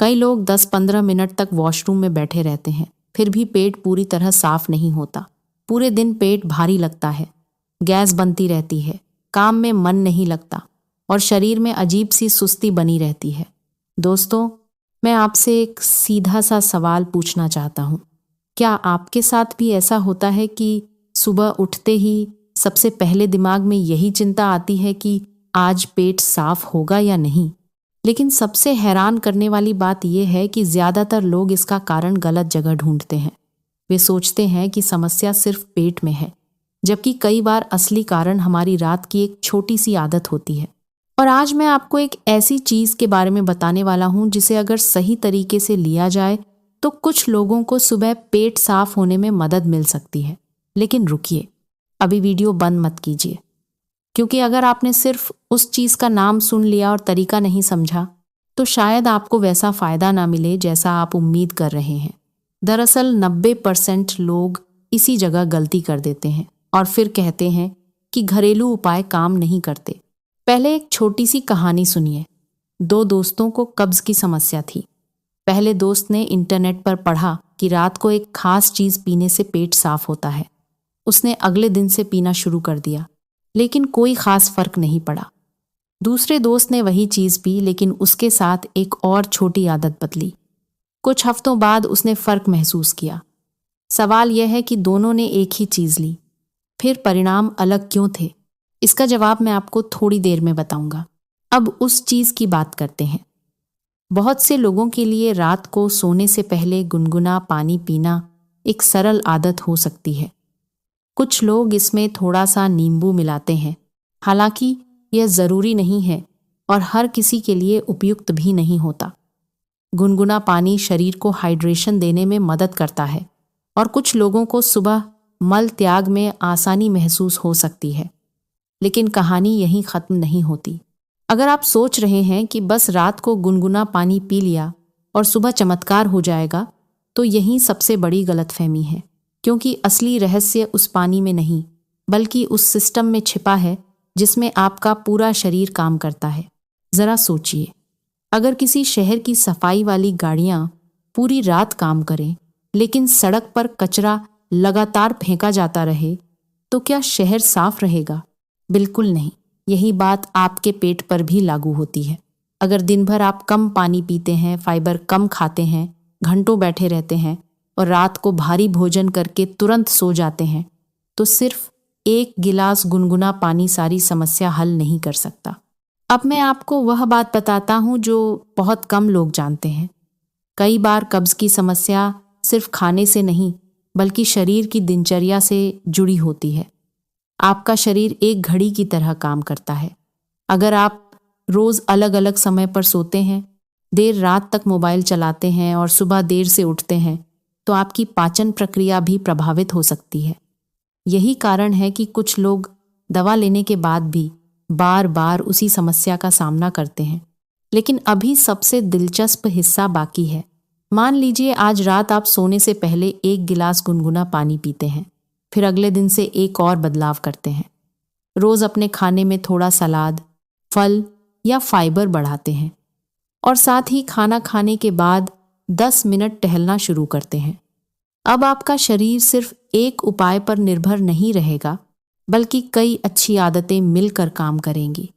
कई लोग 10-15 मिनट तक वॉशरूम में बैठे रहते हैं, फिर भी पेट पूरी तरह साफ नहीं होता। पूरे दिन पेट भारी लगता है, गैस बनती रहती है, काम में मन नहीं लगता और शरीर में अजीब सी सुस्ती बनी रहती है। दोस्तों, मैं आपसे एक सीधा सा सवाल पूछना चाहता हूँ। क्या आपके साथ भी ऐसा होता है कि सुबह उठते ही सबसे पहले दिमाग में यही चिंता आती है कि आज पेट साफ होगा या नहीं? लेकिन सबसे हैरान करने वाली बात यह है कि ज़्यादातर लोग इसका कारण गलत जगह ढूंढते हैं। वे सोचते हैं कि समस्या सिर्फ पेट में है, जबकि कई बार असली कारण हमारी रात की एक छोटी सी आदत होती है। और आज मैं आपको एक ऐसी चीज़ के बारे में बताने वाला हूँ जिसे अगर सही तरीके से लिया जाए तो कुछ लोगों को सुबह पेट साफ होने में मदद मिल सकती है। लेकिन रुकिए, अभी वीडियो बंद मत कीजिए, क्योंकि अगर आपने सिर्फ उस चीज़ का नाम सुन लिया और तरीका नहीं समझा तो शायद आपको वैसा फ़ायदा ना मिले जैसा आप उम्मीद कर रहे हैं। दरअसल 90% लोग इसी जगह गलती कर देते हैं और फिर कहते हैं कि घरेलू उपाय काम नहीं करते। पहले एक छोटी सी कहानी सुनिए। 2 दोस्तों को कब्ज़ की समस्या थी। पहले दोस्त ने इंटरनेट पर पढ़ा कि रात को एक खास चीज़ पीने से पेट साफ होता है। उसने अगले दिन से पीना शुरू कर दिया, लेकिन कोई खास फर्क नहीं पड़ा। दूसरे दोस्त ने वही चीज़ पी, लेकिन उसके साथ एक और छोटी आदत बदली। कुछ हफ्तों बाद उसने फ़र्क महसूस किया। सवाल यह है कि दोनों ने एक ही चीज़ ली, फिर परिणाम अलग क्यों थे? इसका जवाब मैं आपको थोड़ी देर में बताऊंगा। अब उस चीज़ की बात करते हैं। बहुत से लोगों के लिए रात को सोने से पहले गुनगुना पानी पीना एक सरल आदत हो सकती है। कुछ लोग इसमें थोड़ा सा नींबू मिलाते हैं, हालांकि यह ज़रूरी नहीं है और हर किसी के लिए उपयुक्त भी नहीं होता। गुनगुना पानी शरीर को हाइड्रेशन देने में मदद करता है और कुछ लोगों को सुबह मल त्याग में आसानी महसूस हो सकती है। लेकिन कहानी यहीं ख़त्म नहीं होती। अगर आप सोच रहे हैं कि बस रात को गुनगुना पानी पी लिया और सुबह चमत्कार हो जाएगा, तो यही सबसे बड़ी गलतफहमी है, क्योंकि असली रहस्य उस पानी में नहीं, बल्कि उस सिस्टम में छिपा है जिसमें आपका पूरा शरीर काम करता है। ज़रा सोचिए, अगर किसी शहर की सफाई वाली गाड़ियाँ पूरी रात काम करें, लेकिन सड़क पर कचरा लगातार फेंका जाता रहे, तो क्या शहर साफ रहेगा? बिल्कुल नहीं। यही बात आपके पेट पर भी लागू होती है। अगर दिन भर आप कम पानी पीते हैं, फाइबर कम खाते हैं, घंटों बैठे रहते हैं और रात को भारी भोजन करके तुरंत सो जाते हैं, तो सिर्फ एक गिलास गुनगुना पानी सारी समस्या हल नहीं कर सकता। अब मैं आपको वह बात बताता हूँ जो बहुत कम लोग जानते हैं। कई बार कब्ज़ की समस्या सिर्फ खाने से नहीं, बल्कि शरीर की दिनचर्या से जुड़ी होती है। आपका शरीर एक घड़ी की तरह काम करता है। अगर आप रोज़ अलग अलग समय पर सोते हैं, देर रात तक मोबाइल चलाते हैं और सुबह देर से उठते हैं, तो आपकी पाचन प्रक्रिया भी प्रभावित हो सकती है। यही कारण है कि कुछ लोग दवा लेने के बाद भी बार बार उसी समस्या का सामना करते हैं। लेकिन अभी सबसे दिलचस्प हिस्सा बाकी है। मान लीजिए आज रात आप सोने से पहले 1 गिलास गुनगुना पानी पीते हैं, फिर अगले दिन से एक और बदलाव करते हैं। रोज़ अपने खाने में थोड़ा सलाद, फल या फाइबर बढ़ाते हैं और साथ ही खाना खाने के बाद 10 मिनट टहलना शुरू करते हैं। अब आपका शरीर सिर्फ एक उपाय पर निर्भर नहीं रहेगा, बल्कि कई अच्छी आदतें मिलकर काम करेंगी।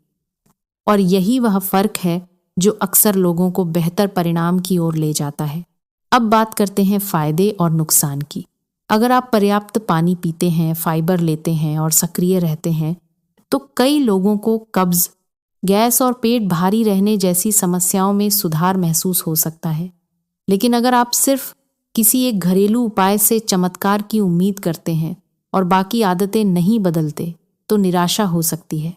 और यही वह फ़र्क है जो अक्सर लोगों को बेहतर परिणाम की ओर ले जाता है। अब बात करते हैं फ़ायदे और नुकसान की। अगर आप पर्याप्त पानी पीते हैं, फाइबर लेते हैं और सक्रिय रहते हैं, तो कई लोगों को कब्ज़, गैस और पेट भारी रहने जैसी समस्याओं में सुधार महसूस हो सकता है। लेकिन अगर आप सिर्फ किसी एक घरेलू उपाय से चमत्कार की उम्मीद करते हैं और बाकी आदतें नहीं बदलते, तो निराशा हो सकती है।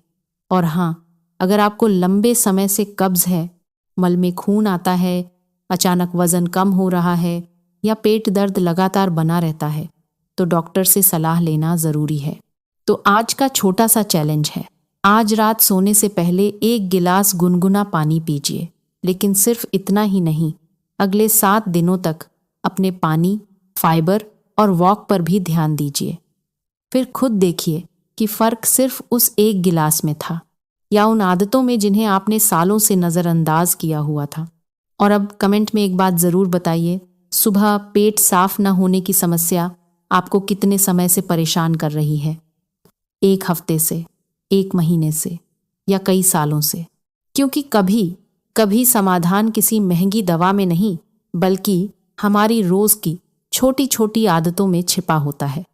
और हाँ, अगर आपको लंबे समय से कब्ज़ है, मल में खून आता है, अचानक वज़न कम हो रहा है या पेट दर्द लगातार बना रहता है, तो डॉक्टर से सलाह लेना ज़रूरी है। तो आज का छोटा सा चैलेंज है, आज रात सोने से पहले 1 गिलास गुनगुना पानी पीजिए। लेकिन सिर्फ इतना ही नहीं, अगले 7 दिनों तक अपने पानी, फाइबर और वॉक पर भी ध्यान दीजिए। फिर खुद देखिए कि फ़र्क सिर्फ उस 1 गिलास में था या उन आदतों में जिन्हें आपने सालों से नज़रअंदाज किया हुआ था। और अब कमेंट में एक बात ज़रूर बताइए, सुबह पेट साफ न होने की समस्या आपको कितने समय से परेशान कर रही है? 1 हफ्ते से, 1 महीने से या कई सालों से? क्योंकि कभी कभी समाधान किसी महंगी दवा में नहीं, बल्कि हमारी रोज़ की छोटी छोटी आदतों में छिपा होता है।